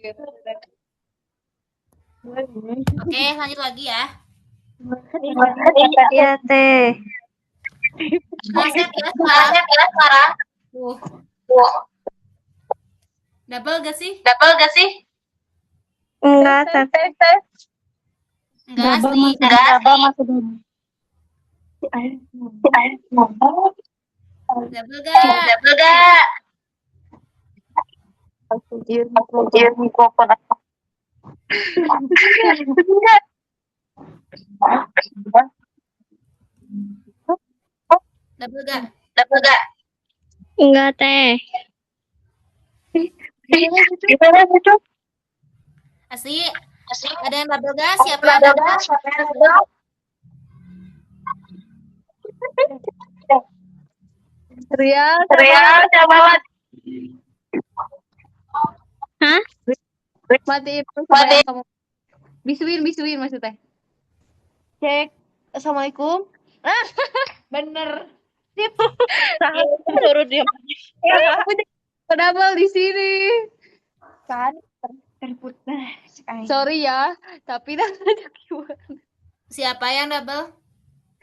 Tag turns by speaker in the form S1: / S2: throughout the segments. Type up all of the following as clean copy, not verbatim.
S1: Oke, lanjut lagi ya.
S2: Iya, Teh.
S1: Aset ya sekarang. Double gak sih?
S2: Enggak, Teh.
S1: Enggak
S2: Double
S1: sih.
S2: masih
S1: Double gak?
S2: mikrofon.
S1: Double gak?
S2: Enggak, Teh.
S3: Gimana gitu?
S1: Asik. Ada yang double gak? Siapa yang double?
S2: Ria,
S3: coba
S2: hah?
S3: matiin coba yang kamu bisuin maksudnya. Cek. Assalamualaikum. Bener. Sip.
S2: Suruh dia.
S3: Double di sini. Kan terputus. Sorry ya, tapi dah ada keyword.
S1: Siapa yang double?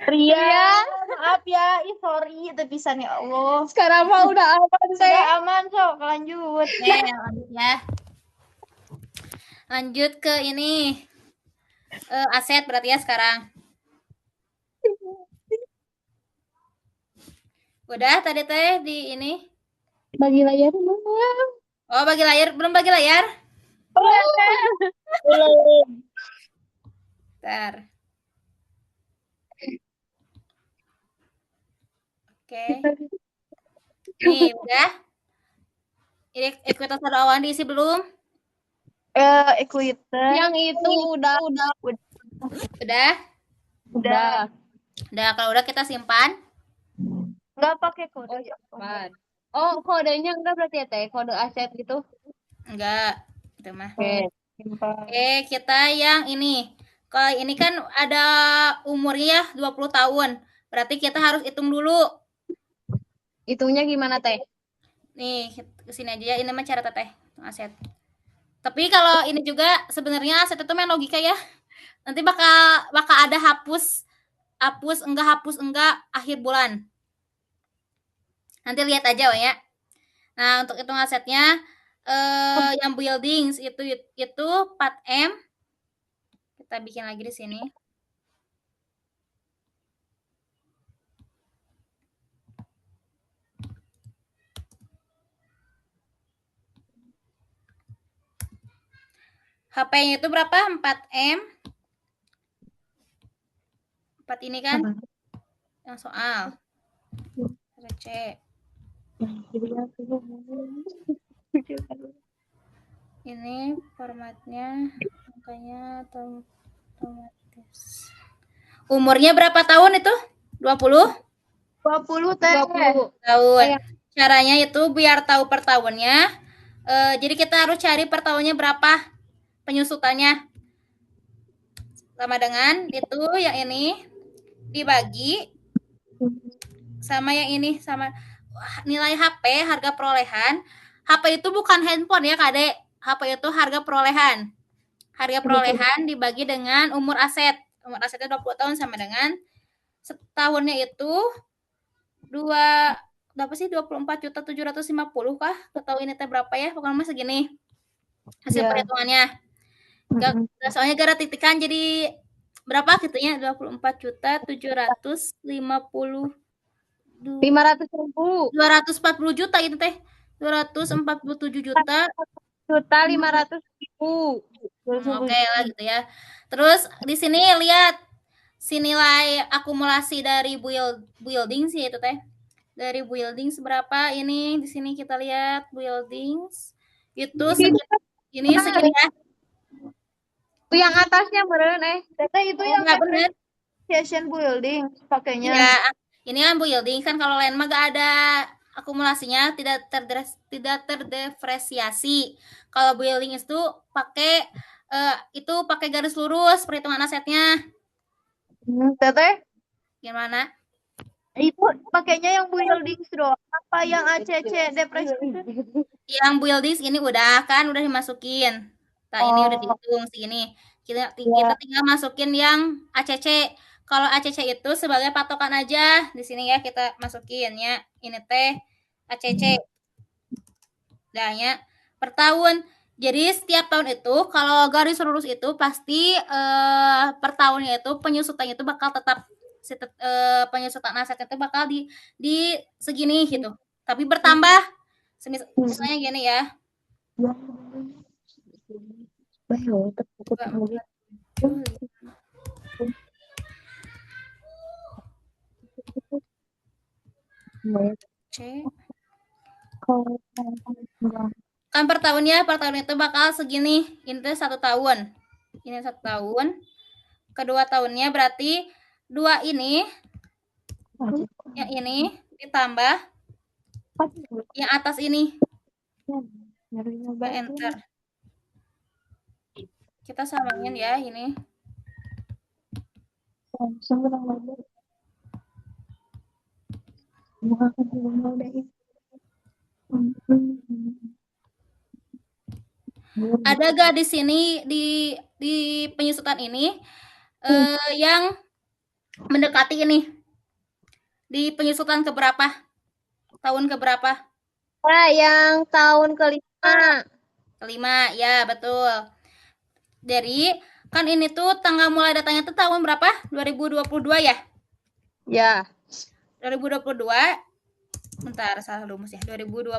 S3: Ria, maaf ya, sorry tepisan ya Allah. Sekarang mah udah aman, Sudah aman, sok lanjut.
S1: Oke, lanjut ya. Lanjut ke ini. Aset berarti ya sekarang. Udah tadi teh di ini.
S3: Bagi layar belum?
S1: Oh, bagi layar. Belum bagi layar?
S2: Belum.
S1: Bentar. Oke. Nih, udah. Ini ekuitas awan diisi belum?
S3: Equator. Yang itu udah.
S1: Udah? Udah, kalau udah kita simpan.
S3: Enggak pakai kode. Oh, kodenya enggak berarti ya, Teh? Kode aset gitu?
S1: Enggak. Gitu mah.
S3: Simpan.
S1: Oke, kita yang ini. Kalau ini kan ada umurnya 20 tahun. Berarti kita harus hitung dulu.
S3: Hitungnya gimana, Teh?
S1: Nih, kesini aja ya. Ini mah cara teteh aset. Tapi kalau ini juga sebenarnya aset itu main logika ya. Nanti bakal ada hapus enggak akhir bulan. Nanti lihat aja ya. Nah, untuk hitung asetnya yang buildings itu 4M. Kita bikin lagi di sini. HP-nya itu berapa? 4M. 4 ini kan? Yang soal. C. Ini formatnya angkanya otomatis. Umurnya berapa tahun itu? 20?
S3: 20, Teh.
S1: 20 tahun. Caranya itu biar tahu per tahunnya. Jadi kita harus cari per tahunnya berapa penyusutannya. Sama dengan itu yang ini dibagi sama yang ini sama nilai HP, harga perolehan. HP itu bukan handphone ya, Kade. HP itu harga perolehan. Harga perolehan dibagi dengan umur aset. Umur asetnya 20 tahun sama dengan setahunnya itu berapa sih? 24.750 kah? Atau ini teh berapa ya? Pokoknya mah segini. Hasil perhitungannya. Soalnya gara titikan jadi berapa gitu ya? 24.750
S3: 500.000.
S1: 240 juta itu teh. 247 juta
S3: 500.000.
S1: Oke lah gitu ya. Terus di sini lihat si nilai akumulasi dari building sih itu teh. Dari building seberapa ini di sini kita lihat buildings itu segini ya.
S3: Itu yang atasnya meren itu yang
S1: Enggak bener.
S3: fashion building pakainya.
S1: Ya, ini kan building kan kalau lain mah gak ada akumulasinya, tidak terdepresiasi. Kalau building itu pakai garis lurus perhitungan asetnya.
S3: Teteh
S1: Gimana?
S3: Itu pakainya yang buildings doang. Apa yang ACC depresi?
S1: Yang buildings ini udah dimasukin. Nah, ini udah dihitung segini. Kita tinggal masukin yang ACC. Kalau ACC itu sebagai patokan aja. Di sini ya kita masukin ya. Ini teh ACC. Dahnya per tahun. Jadi setiap tahun itu kalau garis lurus itu pasti per tahunnya itu penyusutannya itu bakal tetap penyusutan aset itu bakal di segini gitu. Tapi bertambah. Misalnya gini ya. C. Kan per tahun itu bakal segini. Ini tuh 1 tahun. Ini 1 tahun. Kedua tahunnya berarti 2 ini. Yang ini ditambah yang atas ini. Ya, enter. Kita samain ya ini. Ada gak di sini di penyusutan ini yang mendekati ini? Di penyusutan keberapa? Tahun keberapa?
S3: Yang tahun kelima.
S1: Kelima, ya betul. Jadi kan ini tuh tanggal mulai datangnya tuh tahun berapa? 2022 ya?
S3: Ya.
S1: 2022. Bentar, salah rumus ya. 2022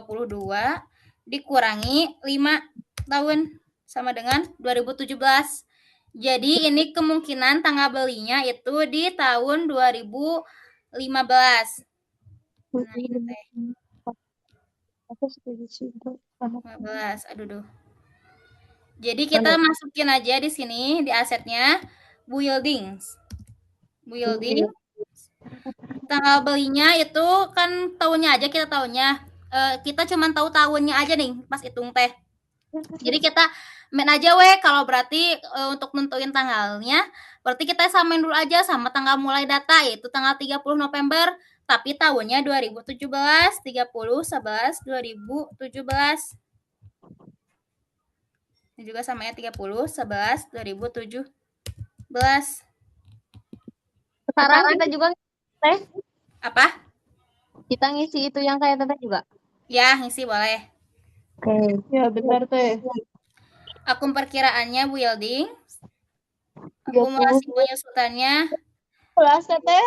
S1: dikurangi 5 tahun sama dengan 2017. Jadi ini kemungkinan tanggal belinya itu di tahun 2015. Nah, ini teh. 15. Aduh. Jadi kita masukin aja di sini di asetnya buildings. Building. Tanggal belinya itu kan tahunnya aja kita tahunya. Kita cuma tahu tahunnya aja nih pas hitung teh. Jadi kita main aja kalau berarti untuk nentuin tanggalnya, berarti kita samain dulu aja sama tanggal mulai data yaitu tanggal 30 November, tapi tahunnya 2017, 30 11 2017. Ini juga samanya 30 11 2017.
S3: Sekarang kita juga teh.
S1: Apa?
S3: Kita ngisi itu yang kayak teh juga.
S1: Ya, ngisi boleh.
S3: Oke. Ya, benar teh.
S1: Akun perkiraannya building. Akumulasi penyusutannya.
S3: Kelas teh.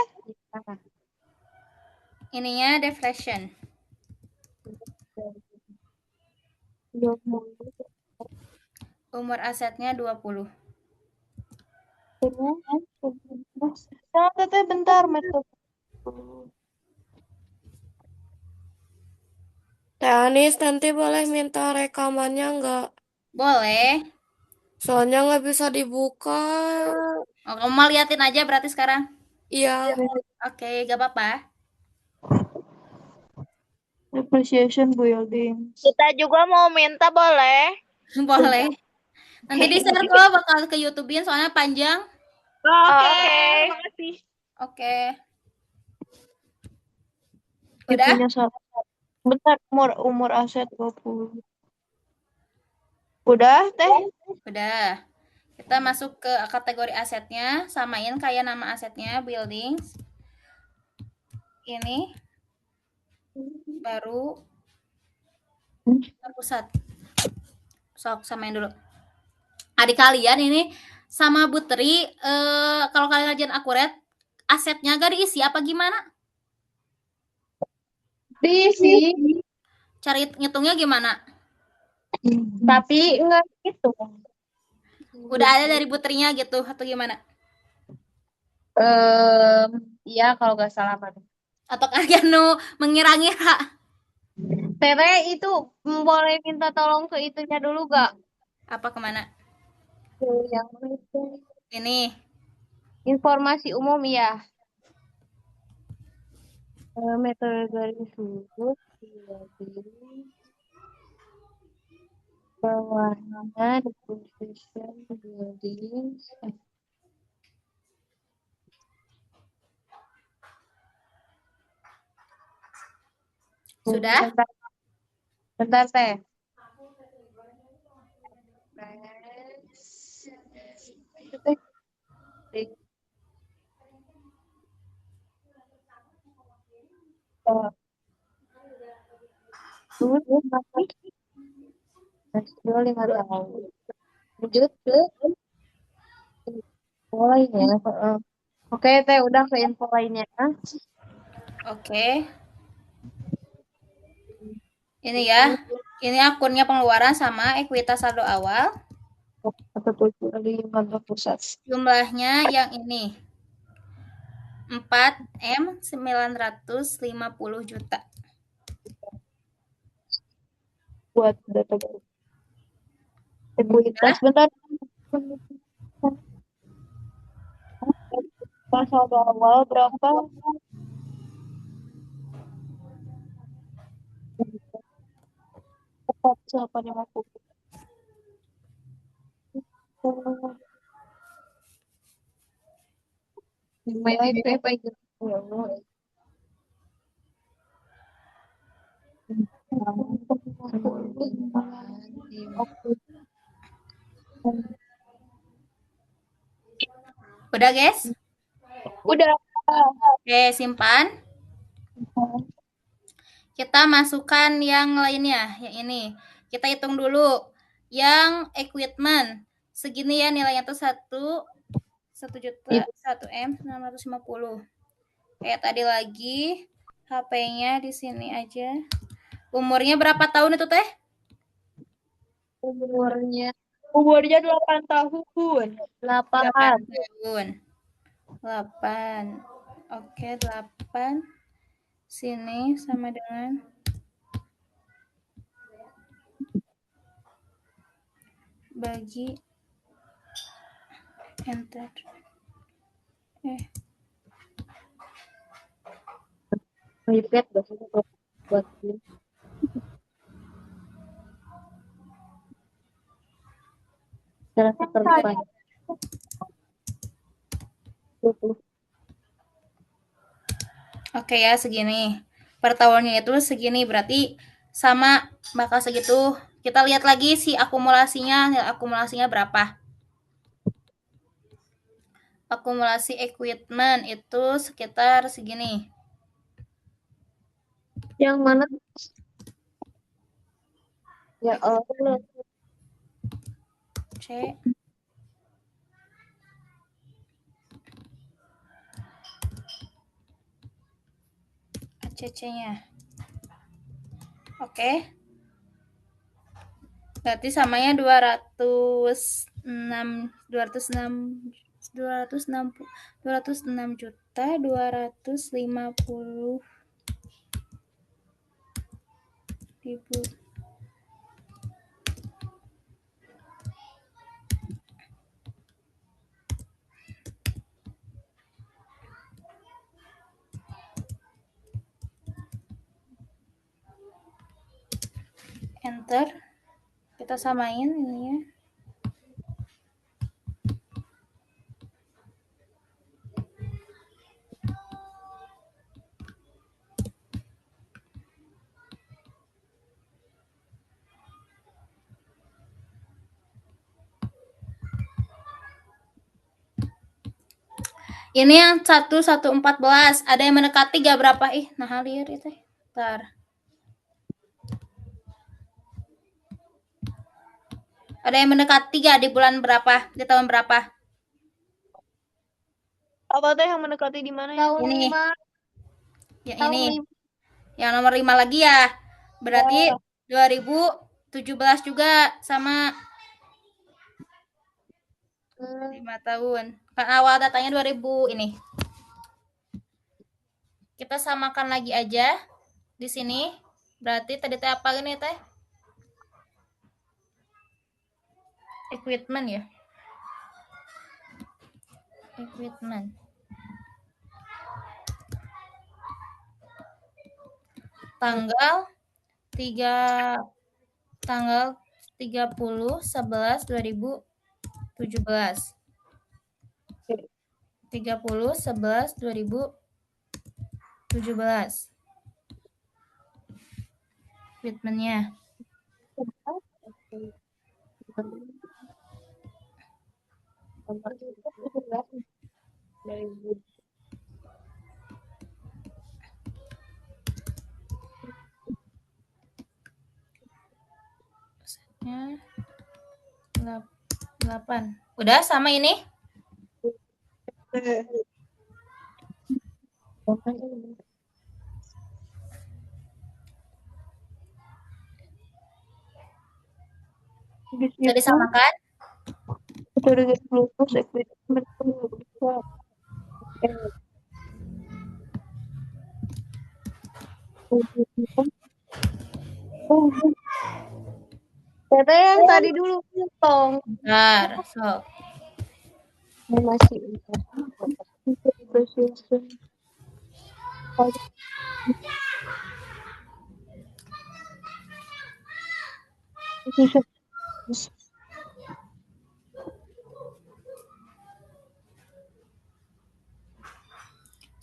S1: Ininya deflation. Umur asetnya 20.
S3: Nah, teteh bentar, metode.
S4: Teh Anis, nanti boleh minta rekamannya nggak?
S1: Boleh.
S4: Soalnya nggak bisa dibuka.
S1: Oh, kamu mau liatin aja berarti sekarang?
S4: Iya.
S1: Oke, gak apa-apa.
S3: Appreciation building. Kita juga mau minta boleh?
S1: Boleh. Nanti di-share kok bakal ke YouTube-in soalnya panjang.
S3: Oke. Makasih.
S1: Oke. Udah?
S3: Bentar, umur aset 20. Udah, teh?
S1: Udah. Kita masuk ke kategori asetnya, samain kayak nama asetnya, buildings. Ini baru kita pusat. Sok samain dulu. Adik kalian ini sama Putri, kalau kalian ngajarin akurat, asetnya gak diisi apa gimana?
S3: Diisi.
S1: Cari ngitungnya gimana?
S3: Tapi enggak gitu.
S1: Udah ada dari Putrinya gitu atau gimana?
S3: Iya kalau nggak salah Pak.
S1: Atau kalian mengira-ngira?
S3: Tete itu boleh minta tolong ke itunya dulu gak?
S1: Apa kemana?
S3: Ke yang
S1: Ini.
S3: Informasi umum ya. Metode garis lurus bawahnya deposition buildings.
S1: Sudah?
S3: Bentar, Teh. Lima tahun. Lanjut ke info lainnya. Oke, Teh, udah ke info lainnya.
S1: Oke. Ini ya. Ini akunnya pengeluaran sama ekuitas saldo awal.
S3: 175 pusat.
S1: Jumlahnya yang ini. 4M950 juta.
S3: Buat data baru. Ekuitas, bentar. Saldo awal berapa? Tepat 850. Lumayan itu apa gitu.
S1: Udah, guys?
S3: Udah.
S1: Oke, simpan. Kita masukkan yang lainnya, yang ini. Kita hitung dulu. Yang equipment segini ya, nilainya tuh 1 juta 1M950. Kayak tadi lagi, HP-nya di sini aja. Umurnya berapa tahun itu, Teh?
S3: Umurnya 8 tahun. 8.
S1: 8 tahun. 8. Oke, 8. Sini sama dengan bagi enter.
S3: Repeat buat ini. Terdepan.
S1: Oke ya, segini. Per tahunnya itu segini, berarti sama bakal segitu. Kita lihat lagi si akumulasinya. Akumulasinya berapa? Akumulasi equipment itu sekitar segini.
S3: Yang mana? Ya Allah.
S1: C. ACC-nya. Oke. Berarti samanya 206 juta 250 ribu. Enter. Kita samain ini ya. Ini yang 1114. Ada yang mendekati gak berapa? Nah lihat itu. Bentar. Ada yang mendekati gak di bulan berapa? Di tahun berapa?
S3: Apa teh yang mendekati di mana ya?
S1: Ini. Yang ini. Yang nomor 5 lagi ya. Berarti 2017 juga sama 5 tahun. Kan awal datanya 2000 ini. Kita samakan lagi aja di sini. Berarti tadi teh apa ini teh? Equipment ya. Equipment. Tanggal 30 11 2017. 30 11 2017. equipment-nya. Setnya 8. Udah sama ini? Bisa disamakan?
S3: Teteh yang tadi dulu tong.
S1: Bentar, sok.
S3: Masih.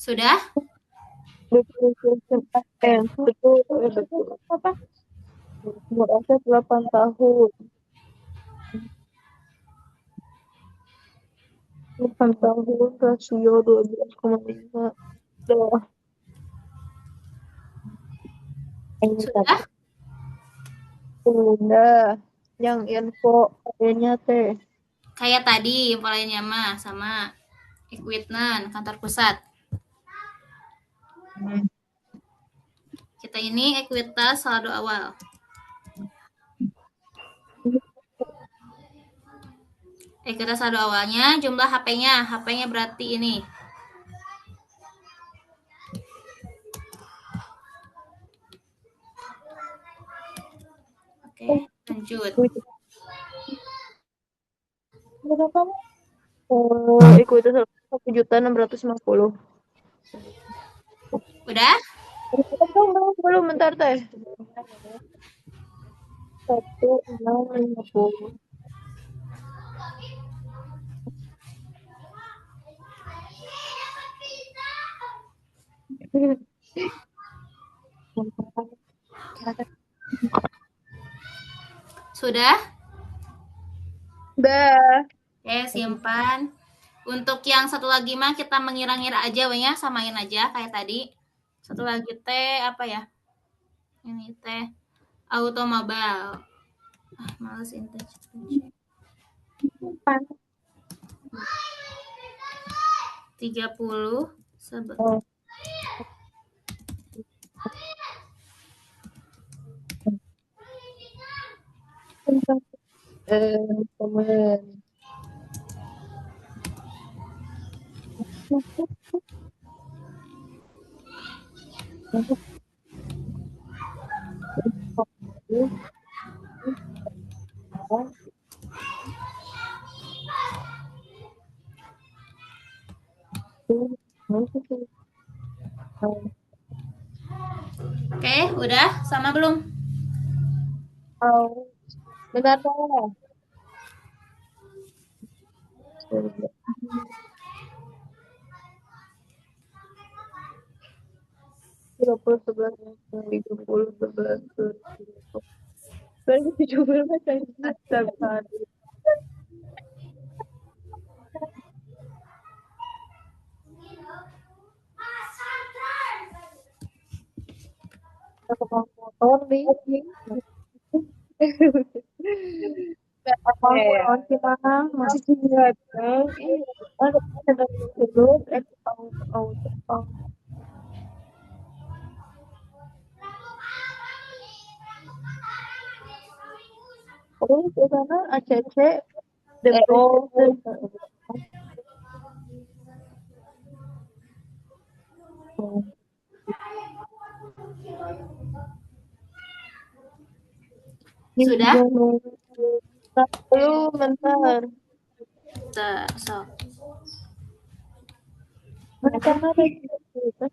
S1: Sudah?
S3: Betul. Apa? Umur aset 8 tahun. 8 tahun, rasio 12,5. Udah.
S1: Sudah?
S3: Udah. Yang info kayaknya teh.
S1: Kayak tadi, polanya mah sama equipment kantor pusat. Kita ini ekuitas saldo awal. Ekuitas saldo awalnya jumlah HP-nya. HP-nya berarti ini. Oke, lanjut.
S3: Berapa? Ekuitas 1.650.000.
S1: Udah?
S3: Belum, bentar teh. 1.650.
S1: Sudah?
S3: Udah.
S1: Oke, simpan. Untuk yang satu lagi mah kita mengira-ngira aja, ya, samain aja kayak tadi. Satu lagi teh apa ya? Ini teh automobile. Males ini teh. 30 sebentar.
S3: Temen.
S1: Oke, udah sama belum?
S3: Bentar teh. Tiga puluh 11 30 11 2017 macam setiap motor nih. Gimana masih datang? Ada terus auto. Terus di sana ACC depresi.
S1: Sudah?
S3: Belum, bentar.
S1: Sok.
S3: Karena ada cerita.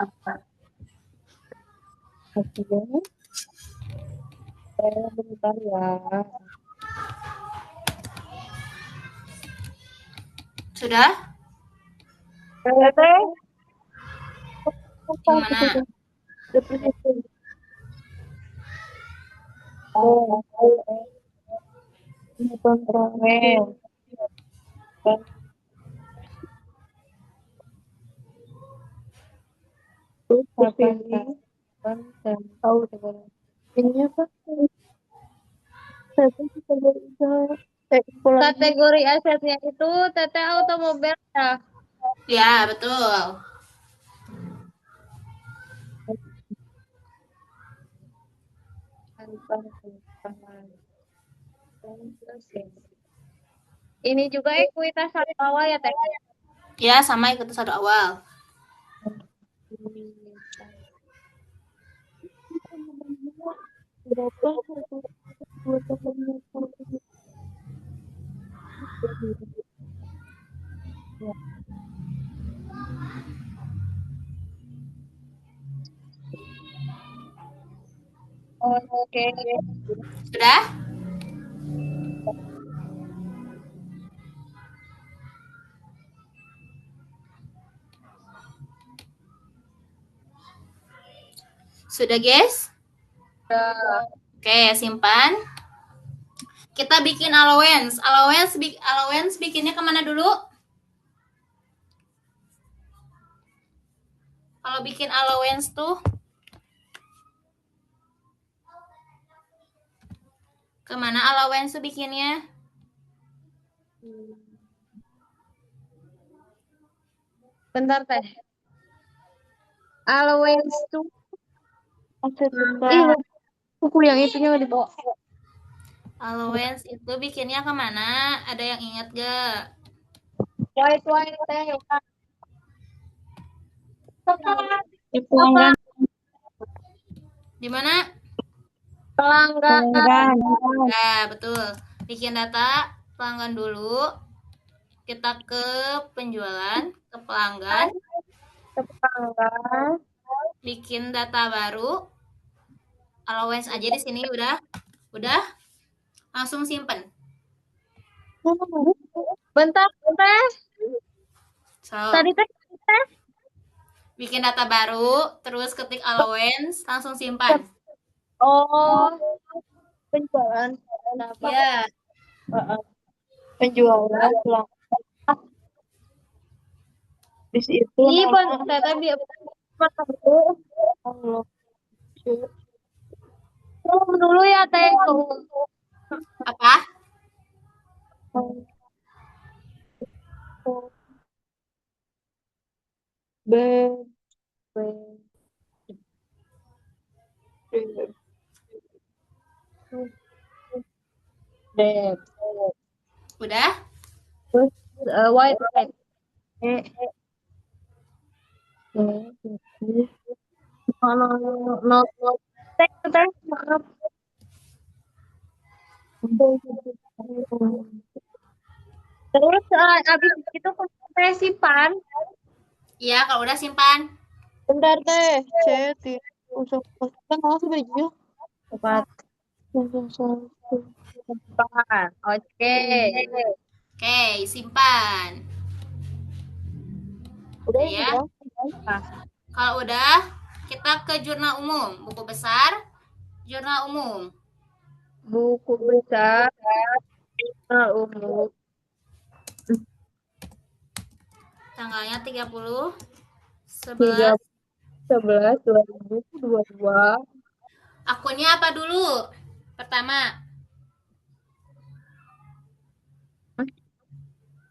S3: Apa? Bentar ya.
S1: Sudah?
S3: Teh.
S1: Yang mana?
S3: Ini apa? Kategori asetnya itu TT automobil ya.
S1: Ya, betul.
S3: Ini juga ekuitas satu awal ya Teh.
S1: Ya, sama ikut satu awal.
S3: Oke.
S1: Sudah? Sudah, guys? Oke, simpan. Kita bikin allowance. Allowance bikinnya kemana dulu? Kalau bikin allowance tuh kemana allowance tuh bikinnya?
S3: Bentar Teh. Allowance tuh buku yang itunya nggak dibawa.
S1: Allowance itu bikinnya kemana? Ada yang ingat gak?
S3: White Teh.
S2: Pelanggan.
S1: Di mana?
S3: Pelanggan.
S1: Nah, betul. Bikin data pelanggan dulu. Kita ke penjualan, ke pelanggan.
S3: Pelanggan.
S1: Bikin data baru. Allowance aja di sini udah. Udah? Langsung simpen.
S3: Bentar Teh.
S1: So,
S3: Tadi Teh.
S1: bikin data baru, terus ketik allowance, langsung simpan.
S3: Oh. Penjualan.
S1: Ya,
S3: Penjualan. Di situ. Ini Teh biar dulu ya Teh.
S1: apa? Udah?
S3: White. Teh. Terus abis itu Teh simpan.
S1: Iya, kalau udah simpan.
S3: Bentar Teh. Ceti. Kan langsung baju. Cepat. Simpan. Oke.
S1: Oke, simpan. Udah ya. Kalau udah, kita ke jurnal umum. Buku besar, jurnal umum.
S3: Buku besar. Jurnal umum.
S1: Tanggalnya 30 11
S3: 2022.
S1: Akunnya apa dulu? Pertama.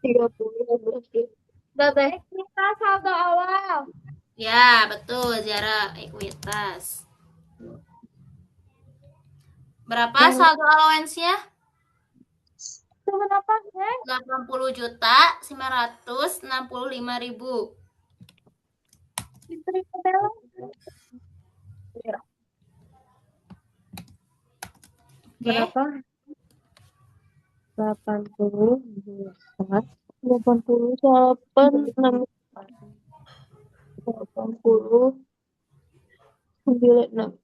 S3: 30. Teh. Kita saldo awal.
S1: Ya, betul, Zara. Ekuitas. Berapa saldo allowance-nya?
S3: Berapa, Teh?
S1: 80.965.000.
S3: Berapa? 80 juta. 88 6 80 96.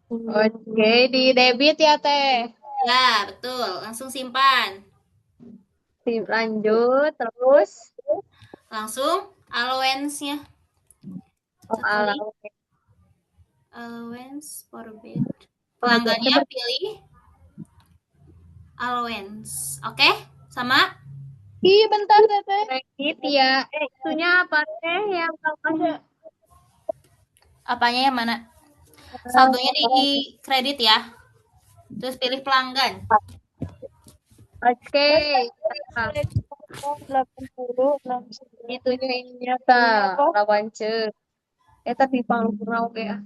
S3: Oke, di debit ya Teh.
S1: Ya, betul. Langsung simpan.
S3: Lanjut terus
S1: Langsung allowance-nya.
S2: Allowance.
S1: Allowance forbid. Pelanggannya pilih allowance. Oke? Sama?
S3: Ih, bentar, Teteh.
S2: Kredit ya. Itunya apa teh yang kalau
S1: Apanya yang mana? Saldonya di kredit ya. Terus pilih pelanggan.
S2: Oke.
S3: 80, 69.
S2: Itunya ininya ta lawan cek. Tapi panggungna oke ya.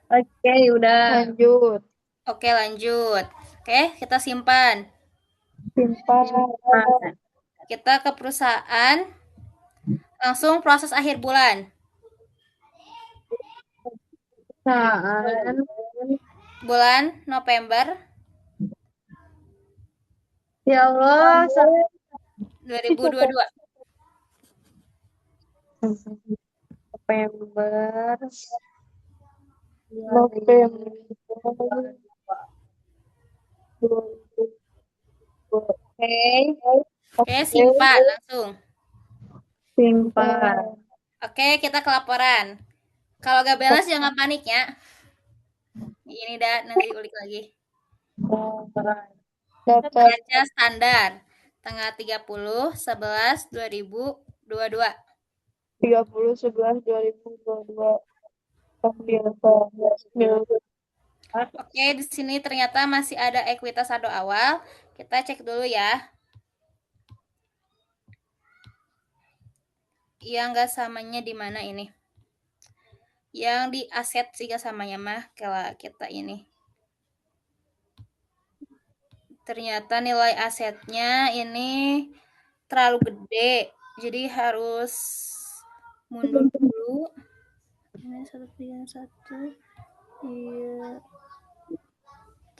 S2: Oke, udah.
S3: Lanjut.
S1: Oke, lanjut. Oke, kita simpan.
S3: Simpan.
S1: Kita ke perusahaan. Langsung proses akhir bulan.
S2: Perusahaan
S1: Bulan November
S2: ya Allah
S1: 2022.
S2: November
S3: November.
S2: Oke,
S1: Oke, simpan langsung.
S2: simpan.
S1: Oke, kita ke laporan. Kalau gak balance jangan panik ya. Ini dah nanti ulik lagi.
S3: Dapat
S1: Neraca standar tanggal 30/11/2022.
S3: 30/11/2022. Biasa.
S1: Oke, di sini ternyata masih ada ekuitas saldo awal. Kita cek dulu ya. Yang enggak samanya di mana ini? Yang di aset sih gak samanya mah kalau kita ini. Ternyata nilai asetnya ini terlalu gede. Jadi harus mundur dulu. Ini 131. Iya.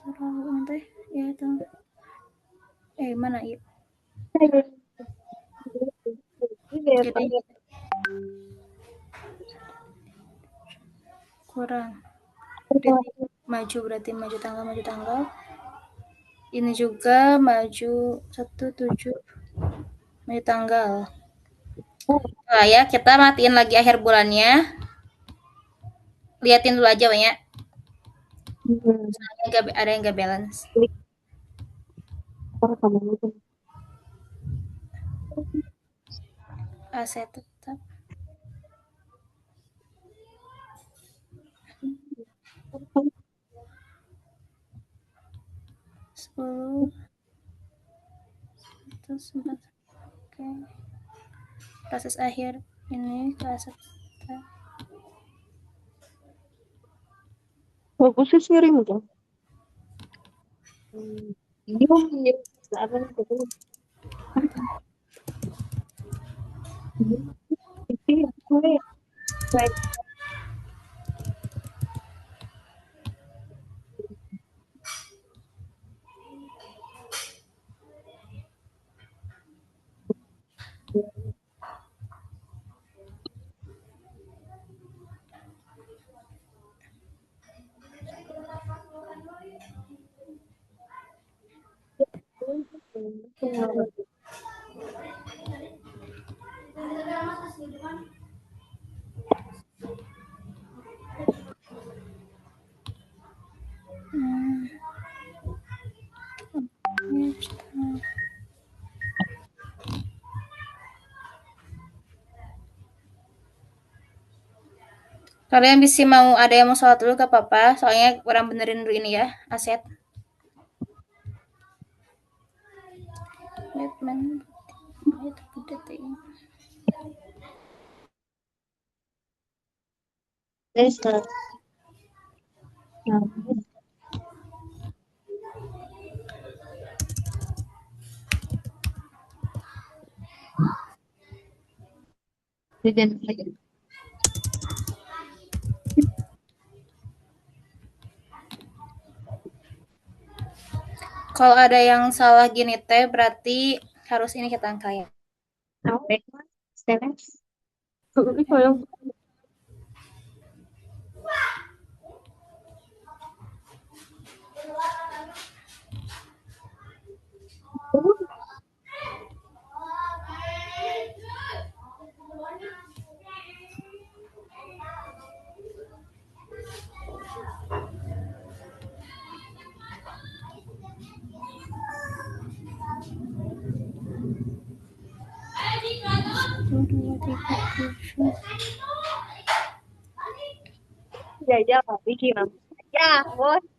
S1: Terlalu nanti ya itu. Mana ya? Jadi kurang. Berarti maju tanggal. Ini juga maju 17 maju tanggal. Nah ya, kita matiin lagi akhir bulannya. Liatin dulu aja banyak. Soalnya ada yang gak balance. Aset tetap. Sepuluh. Oke. Proses akhir ini ke aset.
S2: Bagusnya sharing tuh. Iya,
S1: Kalian bisa ada yang mau sholat dulu gak apa-apa, soalnya orang benerin dulu ini ya, aset. Kalau ada yang salah gini teh, berarti harus ini kita angka ya.
S2: Ya, ya, Pak. Bikin. Ya, bos.